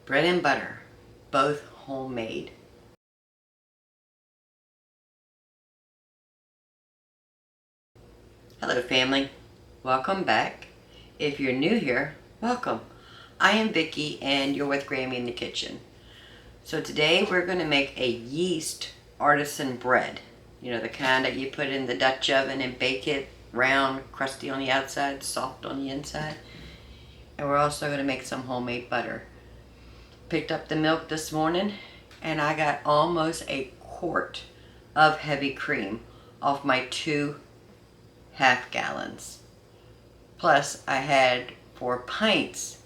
bread and butter, both homemade. Hello family, welcome back. If you're new here, welcome. I am Vicky and you're with Grammy in the kitchen. So today we're going to make a yeast artisan bread. You know, the kind that you put in the Dutch oven and bake it round, crusty on the outside, soft on the inside. And we're also going to make some homemade butter. Picked up the milk this morning and I got almost a quart of heavy cream off my 2 half gallons. Plus I had 4 pints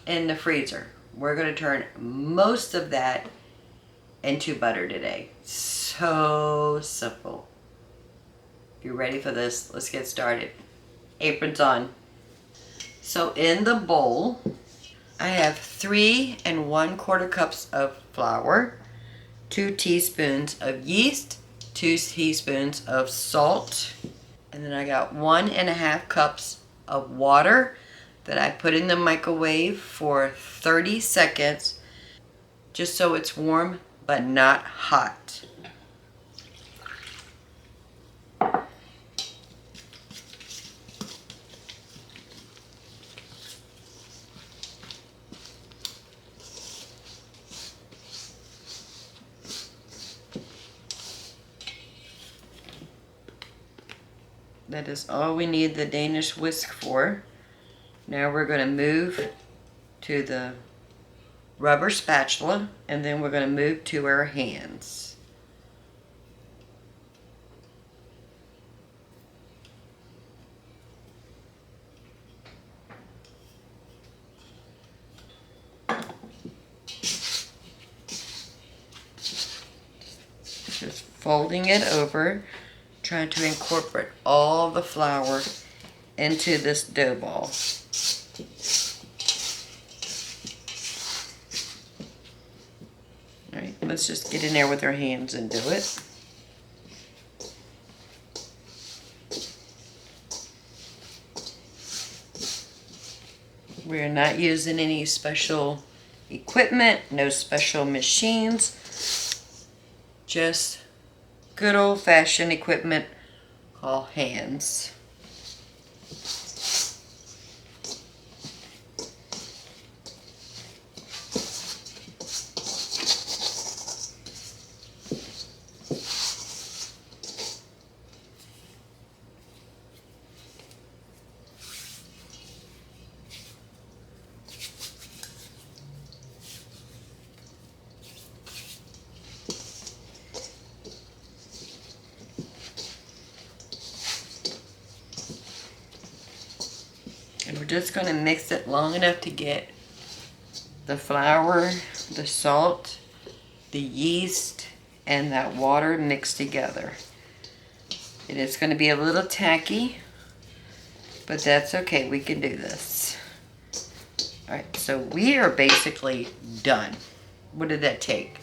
in the freezer. We're going to turn most of that into butter today. So simple. If you're ready for this, let's get started. Aprons on. So in the bowl, I have 3 1/4 cups of flour, 2 teaspoons of yeast, 2 teaspoons of salt, and then I got 1 1/2 cups of water that I put in the microwave for 30 seconds, just so it's warm but not hot. That is all we need the Danish whisk for. Now we're going to move to the rubber spatula, and then we're going to move to our hands. Just folding it over, trying to incorporate all the flour into this dough ball. All right, let's just get in there with our hands and do it. We're not using any special equipment, no special machines, just good old-fashioned equipment called hands. And we're just going to mix it long enough to get the flour, the salt, the yeast, and that water mixed together. And it's going to be a little tacky, but that's okay. We can do this. Alright, so we are basically done. What did that take?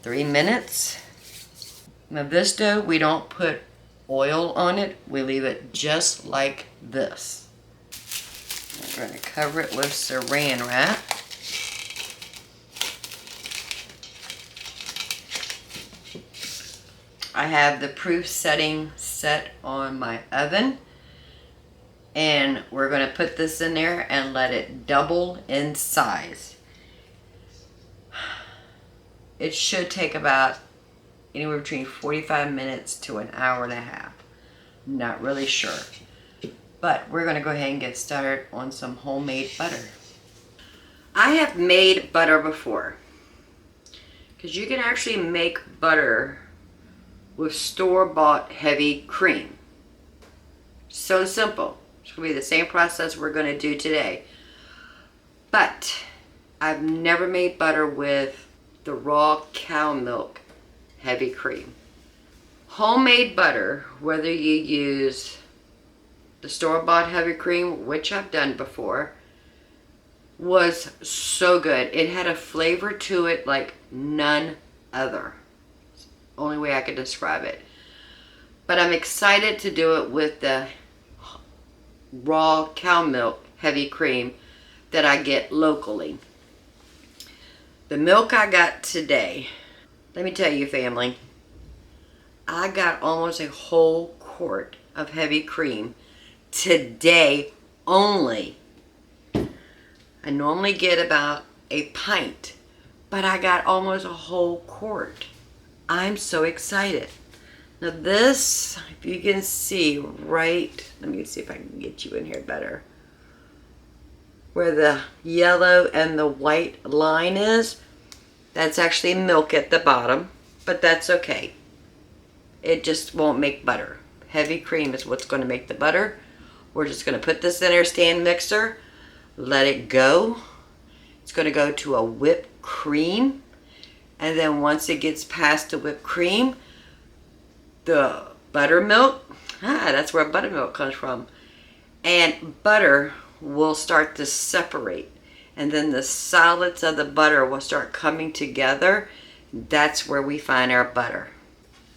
3 minutes? Now this dough, we don't put oil on it. We leave it just like this. We're going to cover it with saran wrap. I have the proof setting set on my oven. And we're going to put this in there and let it double in size. It should take about anywhere between 45 minutes to an hour and a half. Not really sure. But we're going to go ahead and get started on some homemade butter. I have made butter before, because you can actually make butter with store-bought heavy cream. So simple. It's going to be the same process we're going to do today. But I've never made butter with the raw cow milk heavy cream. Homemade butter, whether you use the store-bought heavy cream, which I've done before, was so good. It had a flavor to it like none other. Only way I could describe it. But I'm excited to do it with the raw cow milk heavy cream that I get locally. The milk I got today, let me tell you, family, I got almost a whole quart of heavy cream today only. I normally get about a pint, but I got almost a whole quart. I'm so excited. Now this, if you can see right, let me see if I can get you in here better, where the yellow and the white line is, that's actually milk at the bottom, but that's okay. It just won't make butter. Heavy cream is what's going to make the butter. We're just going to put this in our stand mixer, let it go. It's going to go to a whipped cream, and then once it gets past the whipped cream, the buttermilk, that's where buttermilk comes from, and butter will start to separate, and then the solids of the butter will start coming together. That's where we find our butter.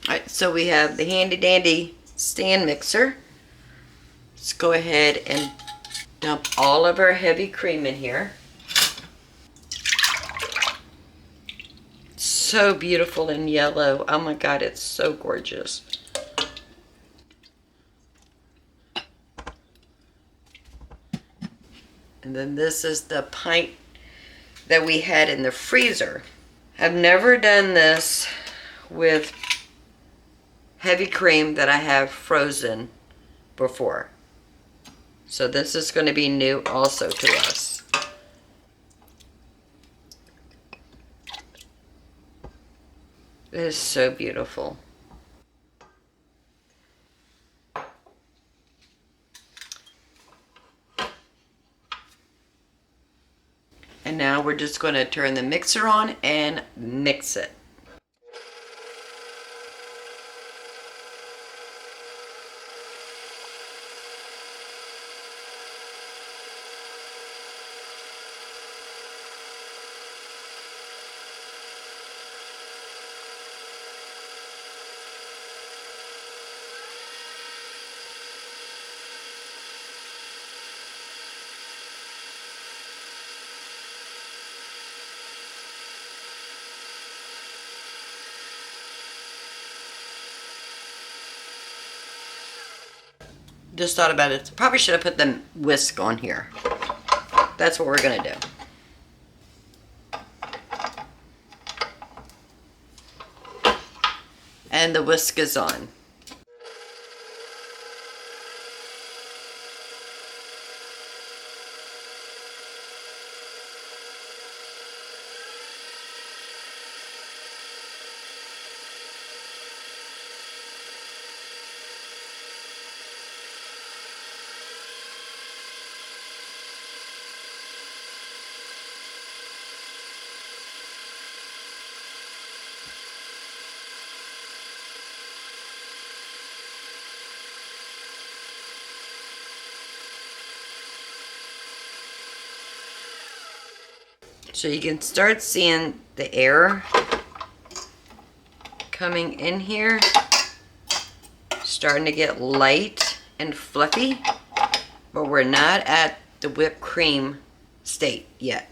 All right, so we have the handy dandy stand mixer. Let's go ahead and dump all of our heavy cream in here. So beautiful and yellow. Oh my God, it's so gorgeous. And then this is the pint that we had in the freezer. I've never done this with heavy cream that I have frozen before. So this is going to be new also to us. It is so beautiful. And now we're just going to turn the mixer on and mix it. Just thought about it. Probably should have put the whisk on here. That's what we're going to do. And the whisk is on. So you can start seeing the air coming in here, starting to get light and fluffy, but we're not at the whipped cream state yet.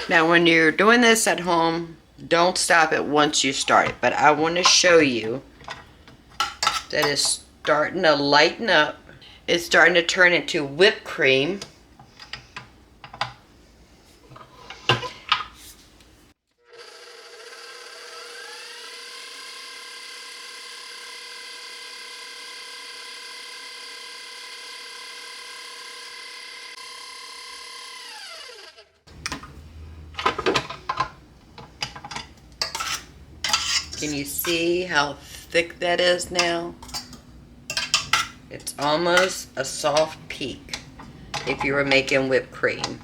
Now when you're doing this at home, don't stop it once you start it. But I want to show you that it's starting to lighten up. It's starting to turn into whipped cream. Can you see how thick that is now? It's almost a soft peak if you were making whipped cream.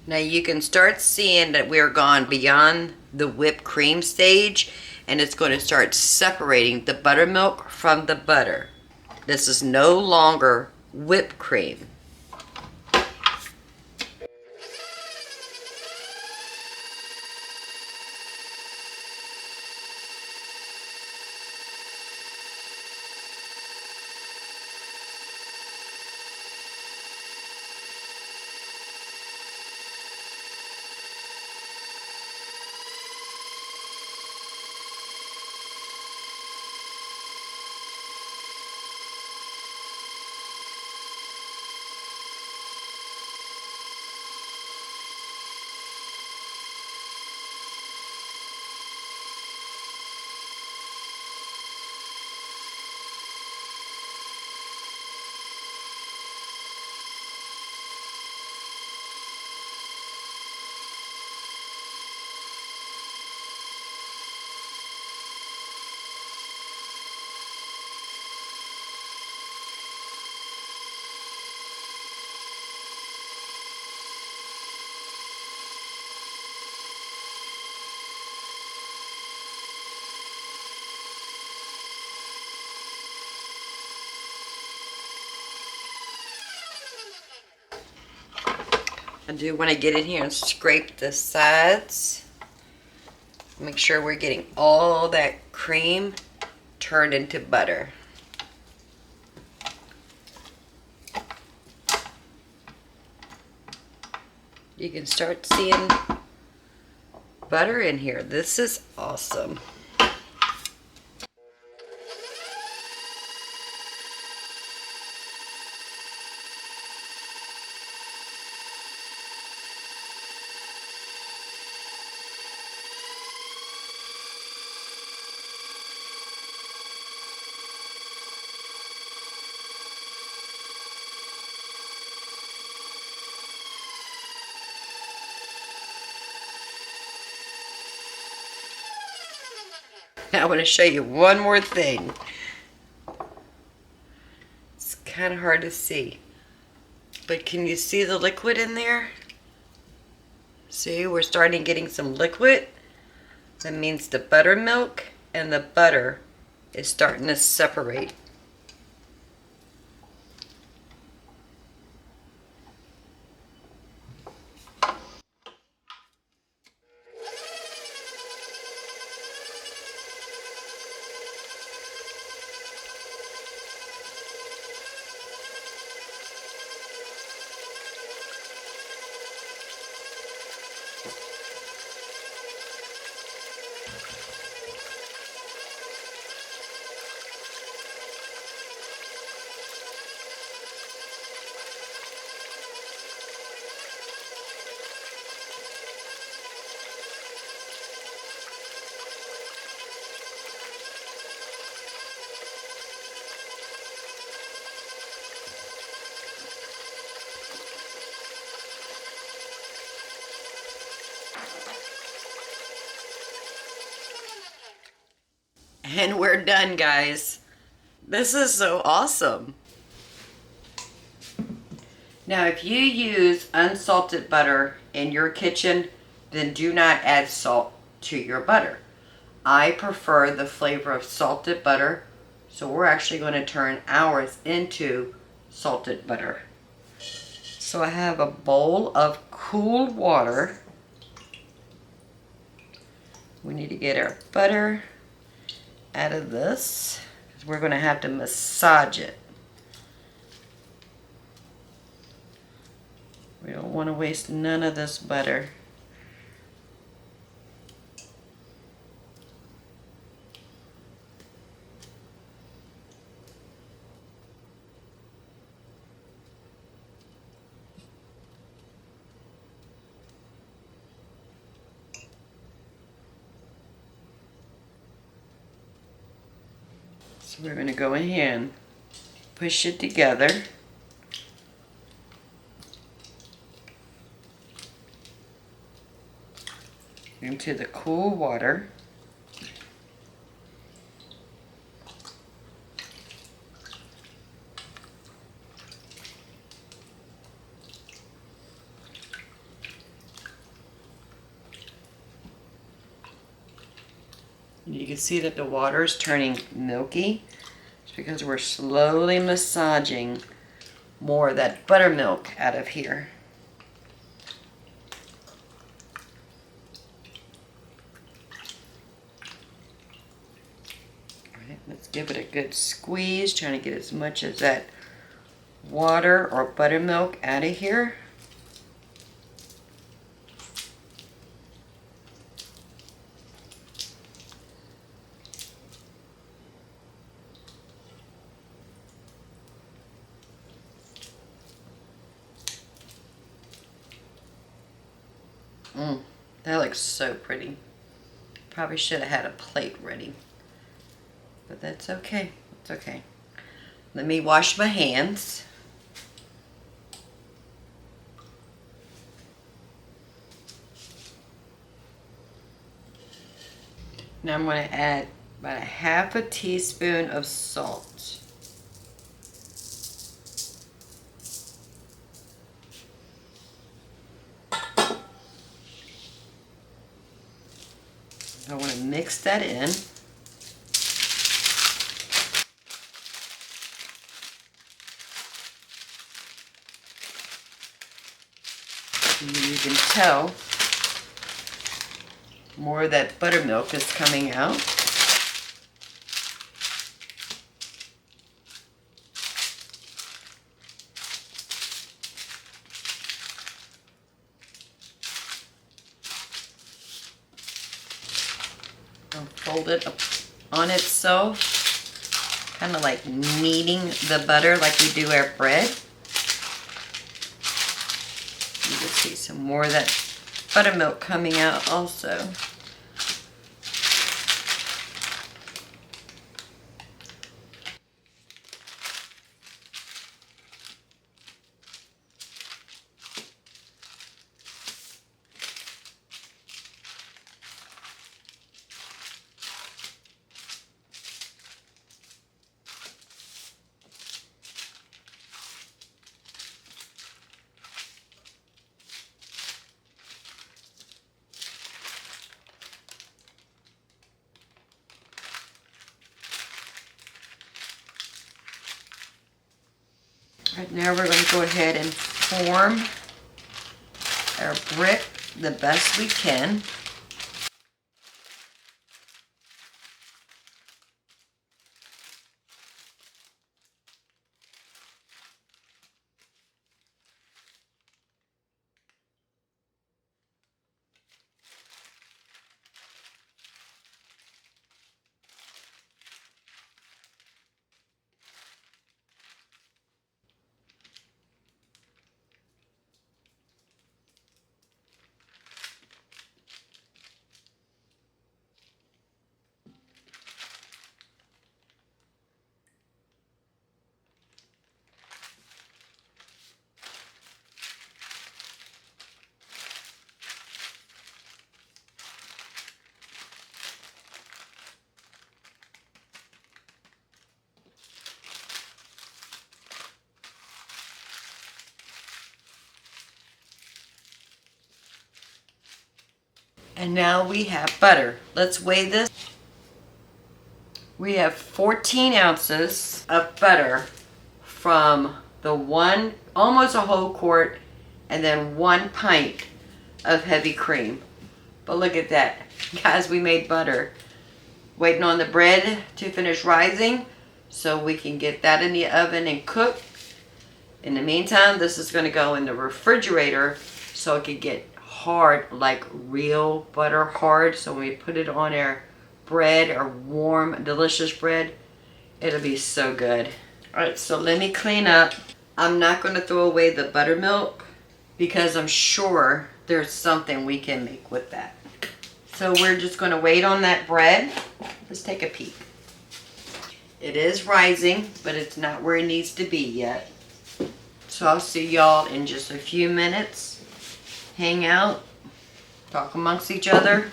Now you can start seeing that we're gone beyond the whipped cream stage, and it's going to start separating the buttermilk from the butter. This is no longer whipped cream. I do want to get in here and scrape the sides. Make sure we're getting all that cream turned into butter. You can start seeing butter in here. This is awesome. Now I want to show you one more thing. It's kind of hard to see, but can you see the liquid in there? See, we're starting getting some liquid. That means the buttermilk and the butter is starting to separate. And we're done, guys. This is so awesome. Now, if you use unsalted butter in your kitchen, then do not add salt to your butter. I prefer the flavor of salted butter, so we're actually going to turn ours into salted butter. So I have a bowl of cool water. We need to get our butter out of this, because we're going to have to massage it. We don't want to waste none of this butter. So we're going to go ahead and push it together. Into the cool water. And you can see that the water is turning milky. It's because we're slowly massaging more of that buttermilk out of here. Let's give it a good squeeze, trying to get as much of that water or buttermilk out of here. That looks so pretty. Probably should have had a plate ready. But that's okay. It's okay. Let me wash my hands. Now I'm going to add about a half a teaspoon of salt. I want to mix that in. And you can tell more of that buttermilk is coming out. I'll fold it up on itself, kind of like kneading the butter like we do our bread. You can see some more of that buttermilk coming out also. Right now we're going to go ahead and form our brick the best we can. And now we have butter. Let's weigh this. We have 14 ounces of butter from the one, almost a whole quart, and then 1 pint of heavy cream. But look at that. Guys, we made butter. Waiting on the bread to finish rising so we can get that in the oven and cook. In the meantime, this is going to go in the refrigerator so it can get hard, like real butter hard. So when we put it on our bread, or warm, delicious bread, it'll be so good. Alright, so let me clean up. I'm not going to throw away the buttermilk because I'm sure there's something we can make with that. So we're just going to wait on that bread. Let's take a peek. It is rising, but it's not where it needs to be yet. So I'll see y'all in just a few minutes. Hang out, talk amongst each other.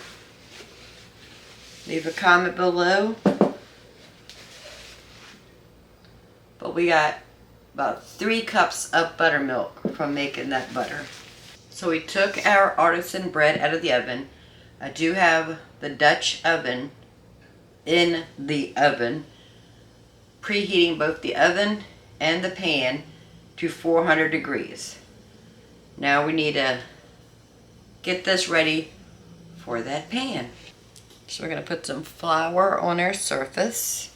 Leave a comment below. But we got about 3 cups of buttermilk from making that butter. So we took our artisan bread out of the oven. I do have the Dutch oven in the oven, preheating both the oven and the pan to 400 degrees. Now we need to get this ready for that pan. So we're going to put some flour on our surface.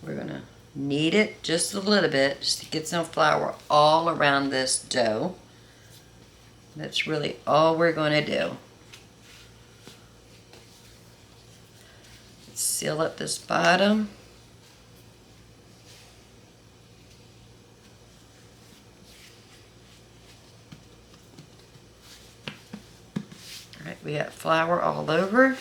We're going to knead it just a little bit, just to get some flour all around this dough. That's really all we're going to do. Seal up this bottom. All right, we got flour all over.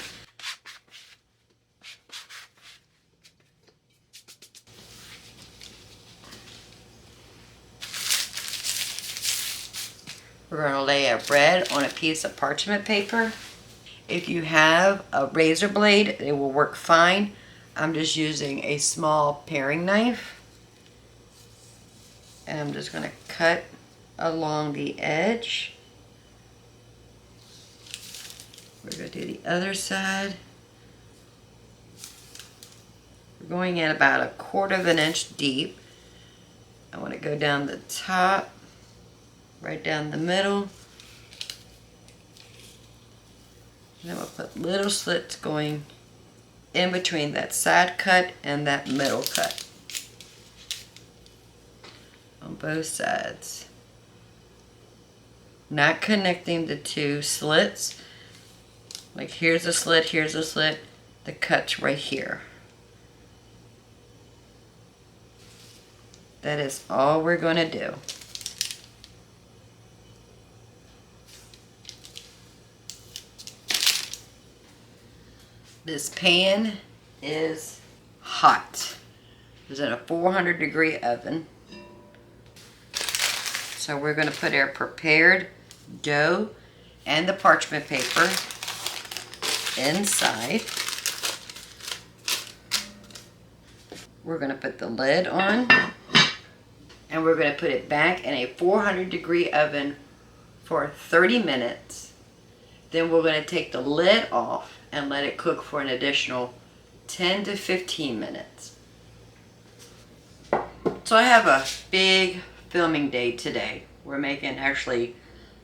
We're going to lay our bread on a piece of parchment paper. If you have a razor blade, it will work fine. I'm just using a small paring knife. And I'm just going to cut along the edge. We're going to do the other side. We're going in about 1/4 inch deep. I want to go down the top, right down the middle. Then we'll put little slits going in between that side cut and that middle cut on both sides. Not connecting the 2 slits. Like here's a slit, here's a slit. The cut's right here. That is all we're going to do. This pan is hot. It's in a 400 degree oven. So we're going to put our prepared dough and the parchment paper inside. We're going to put the lid on. And we're going to put it back in a 400 degree oven for 30 minutes. Then we're going to take the lid off and let it cook for an additional 10 to 15 minutes. So I have a big filming day today. We're making actually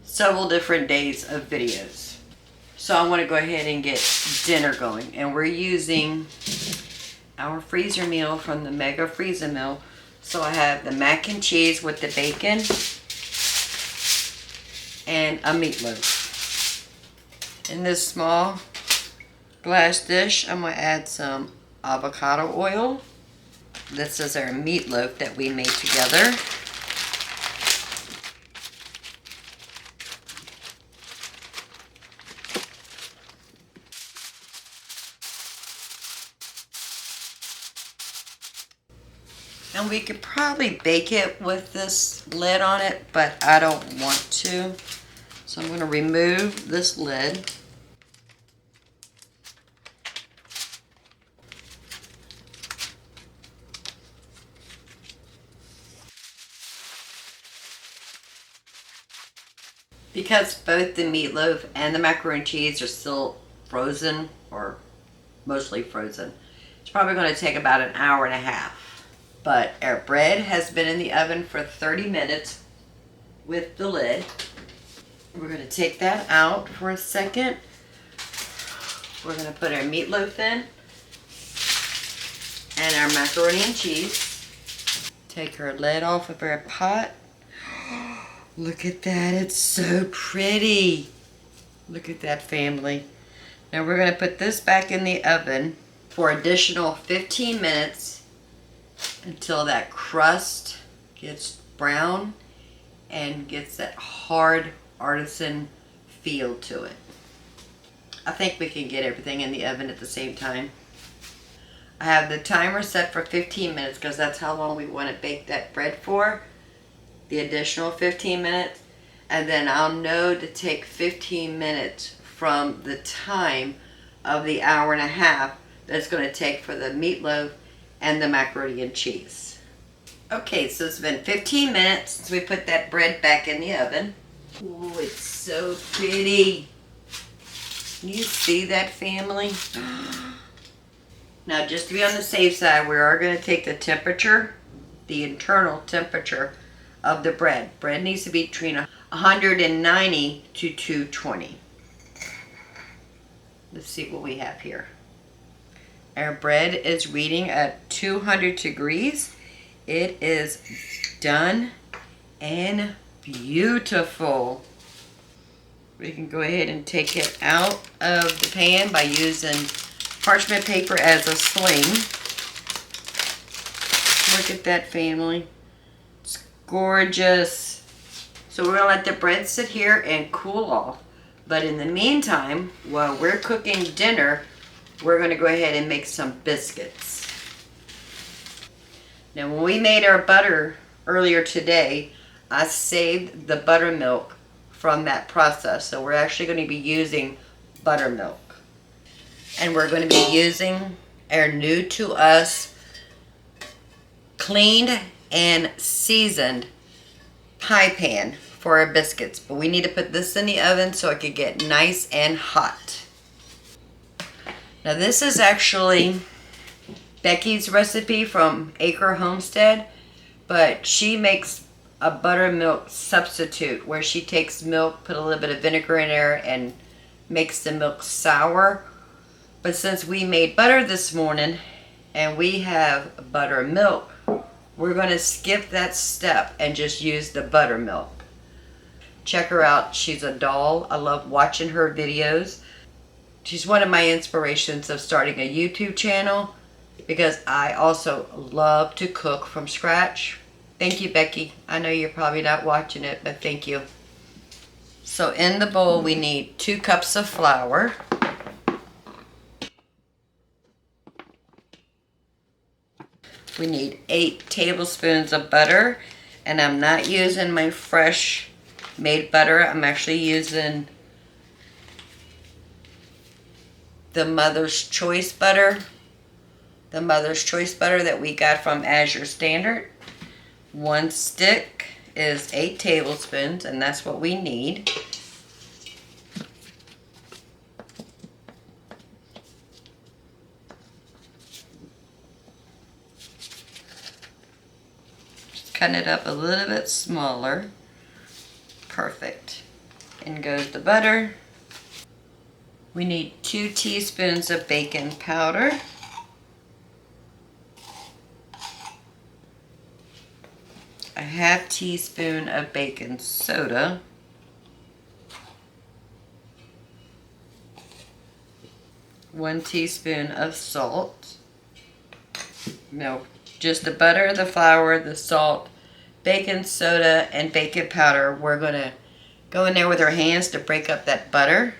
several different days of videos. So I want to go ahead and get dinner going. And we're using our freezer meal from the Mega Freezer Meal. So I have the mac and cheese with the bacon and a meatloaf. In this small glass dish, I'm going to add some avocado oil. This is our meatloaf that we made together. And we could probably bake it with this lid on it, but I don't want to. So I'm going to remove this lid. Because both the meatloaf and the macaroni and cheese are still frozen, or mostly frozen, it's probably going to take about an hour and a half. But our bread has been in the oven for 30 minutes with the lid. We're going to take that out for a second. We're going to put our meatloaf in and our macaroni and cheese. Take our lid off of our pot. Look at that, it's so pretty. Look at that, family. Now we're going to put this back in the oven for additional 15 minutes until that crust gets brown and gets that hard artisan feel to it. I think we can get everything in the oven at the same time. I have the timer set for 15 minutes because that's how long we want to bake that bread for. The additional 15 minutes. And then I'll know to take 15 minutes from the time of the hour and a half that it's going to take for the meatloaf and the macaroni and cheese. Okay, so it's been 15 minutes since we put that bread back in the oven. Ooh, it's so pretty. Can you see that, family? Now, just to be on the safe side, we are going to take the temperature, the internal temperature of the bread. Bread needs to be between 190 to 220. Let's see what we have here. Our bread is reading at 200 degrees. It is done and beautiful. We can go ahead and take it out of the pan by using parchment paper as a sling. Look at that, family. It's gorgeous. So we're gonna let the bread sit here and cool off. But in the meantime, while we're cooking dinner, we're gonna go ahead and make some biscuits. Now when we made our butter earlier today, I saved the buttermilk from that process. So we're actually going to be using buttermilk. And we're going to be using our new to us cleaned and seasoned pie pan for our biscuits. But we need to put this in the oven so it can get nice and hot. Now this is actually Becky's recipe from Acre Homestead, but she makes a buttermilk substitute where she takes milk, put a little bit of vinegar in there, and makes the milk sour. But since we made butter this morning and we have buttermilk, we're going to skip that step and just use the buttermilk. Check her out. She's a doll. I love watching her videos. She's one of my inspirations of starting a YouTube channel because I also love to cook from scratch. Thank you, Becky. I know you're probably not watching it, but thank you. So in the bowl, we need 2 cups of flour. We need 8 tablespoons of butter. And I'm not using my fresh made butter. I'm actually using the Mother's Choice butter. The Mother's Choice butter that we got from Azure Standard. 1 stick is 8 tablespoons, and that's what we need. Just cut it up a little bit smaller. Perfect. In goes the butter. We need 2 teaspoons of baking powder. A 1/2 teaspoon of baking soda. 1 teaspoon of salt. No, just the butter, the flour, the salt, baking soda, and baking powder. We're going to go in there with our hands to break up that butter.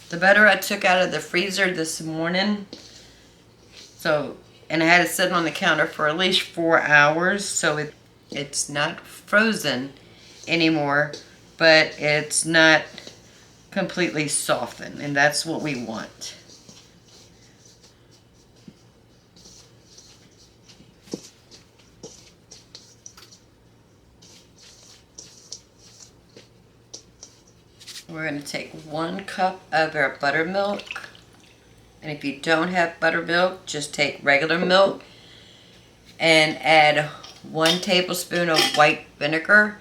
The butter I took out of the freezer this morning. And I had it sitting on the counter for at least 4 hours. So It's not frozen anymore, but it's not completely softened, and that's what we want. We're going to take 1 cup of our buttermilk, and if you don't have buttermilk, just take regular milk and add 1 tablespoon of white vinegar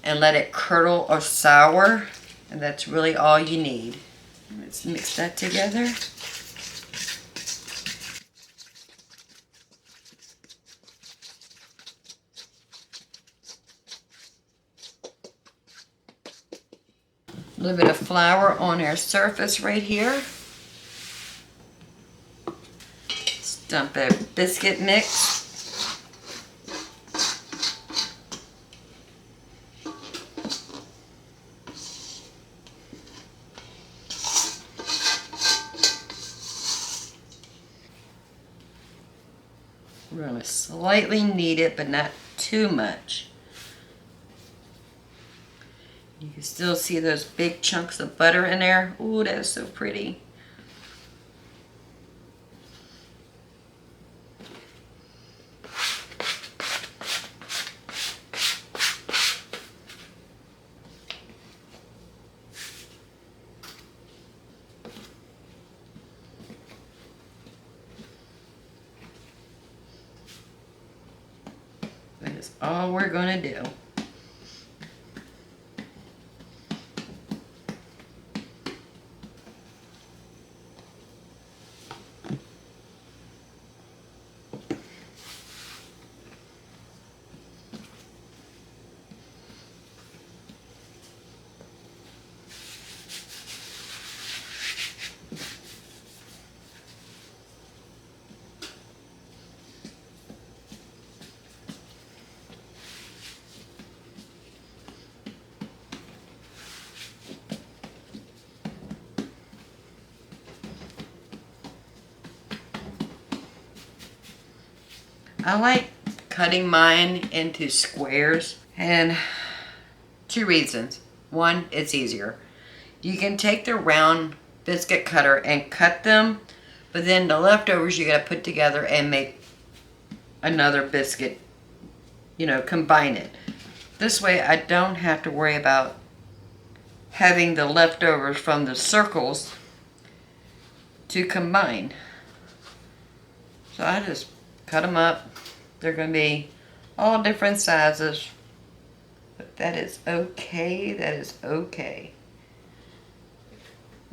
and let it curdle or sour, and that's really all you need. Let's mix that together. A little bit of flour on our surface right here. Dump a biscuit mix. We're going to slightly knead it, but not too much. You can still see those big chunks of butter in there. Ooh, that is so pretty. That is all we're going to do. I like cutting mine into squares, and 2 reasons. 1, it's easier. You can take the round biscuit cutter and cut them, but then the leftovers you gotta put together and make another biscuit, combine it. This way I don't have to worry about having the leftovers from the circles to combine. So I just cut them up. They're going to be all different sizes, but that is okay. That is okay.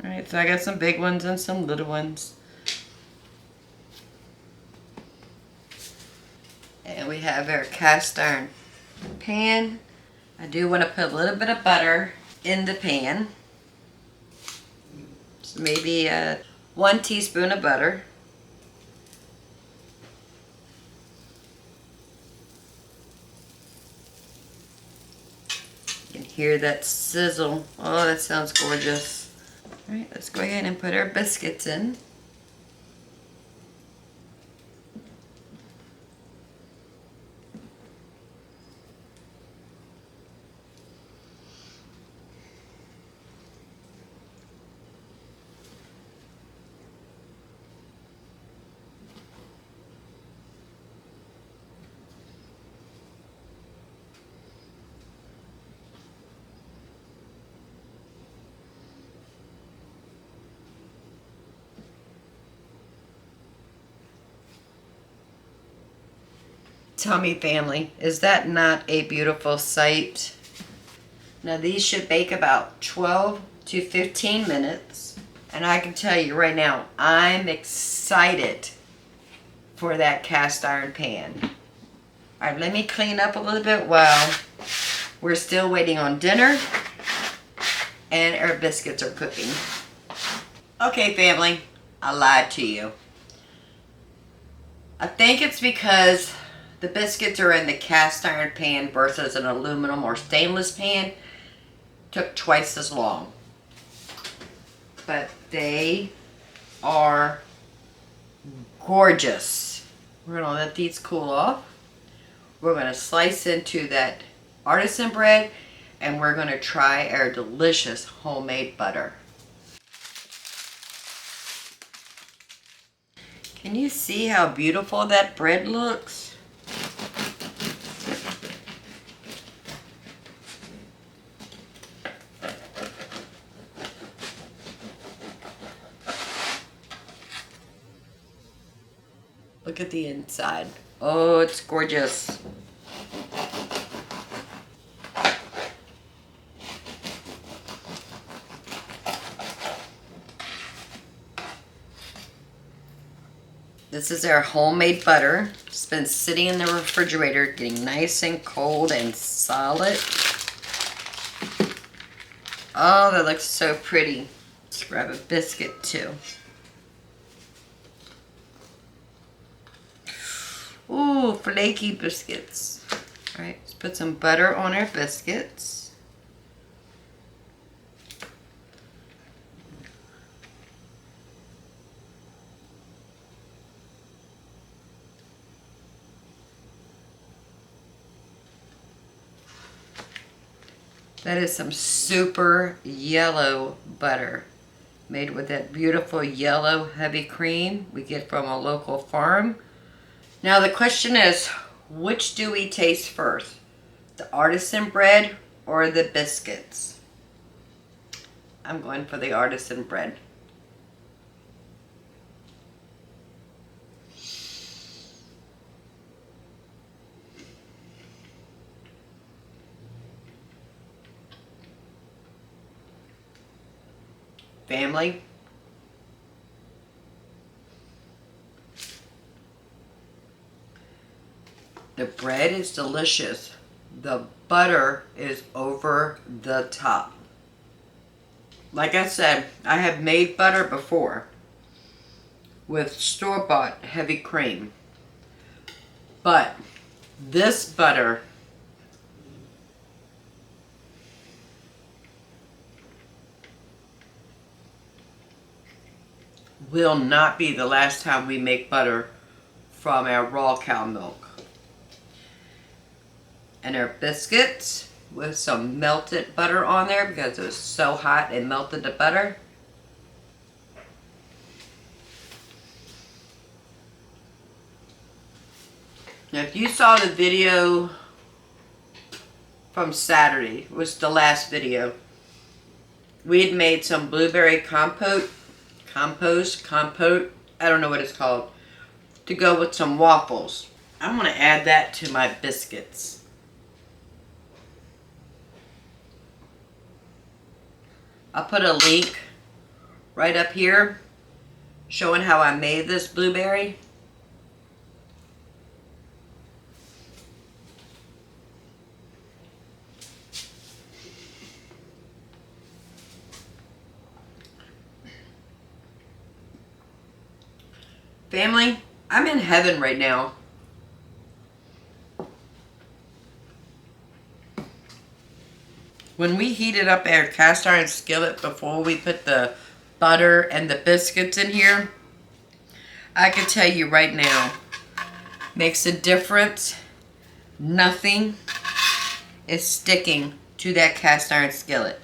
Alright, so I got some big ones and some little ones. And we have our cast iron pan. I do want to put a little bit of butter in the pan. So maybe 1 teaspoon of butter. You can hear that sizzle. Oh, that sounds gorgeous. All right, let's go ahead and put our biscuits in. Tell me, family, is that not a beautiful sight? Now these should bake about 12 to 15 minutes. And I can tell you right now, I'm excited for that cast iron pan. Alright, let me clean up a little bit while we're still waiting on dinner and our biscuits are cooking. Okay, family, I lied to you. I think it's because the biscuits are in the cast iron pan versus an aluminum or stainless pan. Took twice as long. But they are gorgeous. We're going to let these cool off. We're going to slice into that artisan bread, and we're going to try our delicious homemade butter. Can you see how beautiful that bread looks? Look at the inside. Oh, it's gorgeous. This is our homemade butter. It's been sitting in the refrigerator getting nice and cold and solid. Oh, that looks so pretty. Let's grab a biscuit too. Ooh, flaky biscuits. All right, let's put some butter on our biscuits. That is some super yellow butter made with that beautiful yellow heavy cream we get from a local farm. Now the question is, which do we taste first? The artisan bread or the biscuits? I'm going for the artisan bread. Family, the bread is delicious. The butter is over the top. Like I said, I have made butter before with store-bought heavy cream. But this butter will not be the last time we make butter from our raw cow milk. And our biscuits with some melted butter on there because it was so hot it melted the butter. Now if you saw the video from Saturday, it was the last video, we had made some blueberry compote, I don't know what it's called, to go with some waffles. I'm going to add that to my biscuits. I'll put a link right up here showing how I made this blueberry. Family, I'm in heaven right now. When we heated up our cast iron skillet before we put the butter and the biscuits in here, I can tell you right now, makes a difference. Nothing is sticking to that cast iron skillet.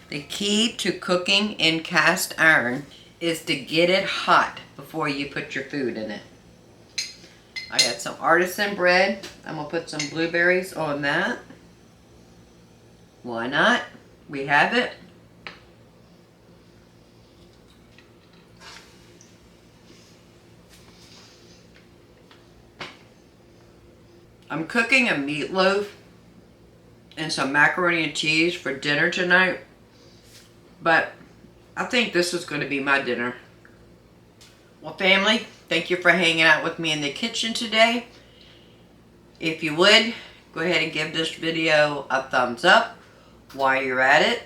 The key to cooking in cast iron is to get it hot before you put your food in it. I got some artisan bread. I'm going to put some blueberries on that. Why not? We have it. I'm cooking a meatloaf and some macaroni and cheese for dinner tonight, but I think this is going to be my dinner. Well, family, thank you for hanging out with me in the kitchen today. If you would, go ahead and give this video a thumbs up. While you're at it,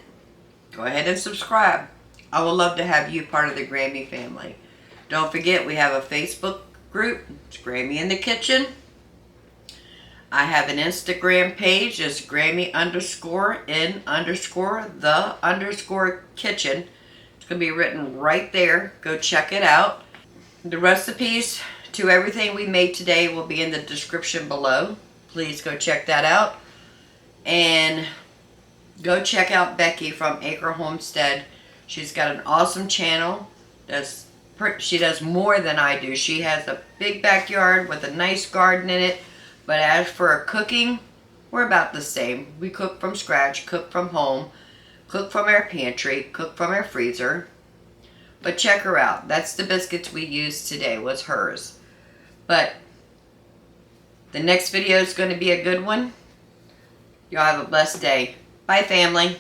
go ahead and subscribe. I would love to have you part of the Grammy family. Don't forget, we have a Facebook group. It's Grammy in the Kitchen. I have an Instagram page. It's Grammy_in_the_kitchen. It's going to be written right there. Go check it out. The recipes to everything we made today will be in the description below. please go check that out. And go check out Becky from Acre Homestead. She's got an awesome channel. She does more than I do. She has a big backyard with a nice garden in it. But as for cooking, we're about the same. We cook from scratch, cook from home, cook from our pantry, cook from our freezer. But check her out. That's the biscuits we used today, was hers. But the next video is going to be a good one. Y'all have a blessed day. Bye, family.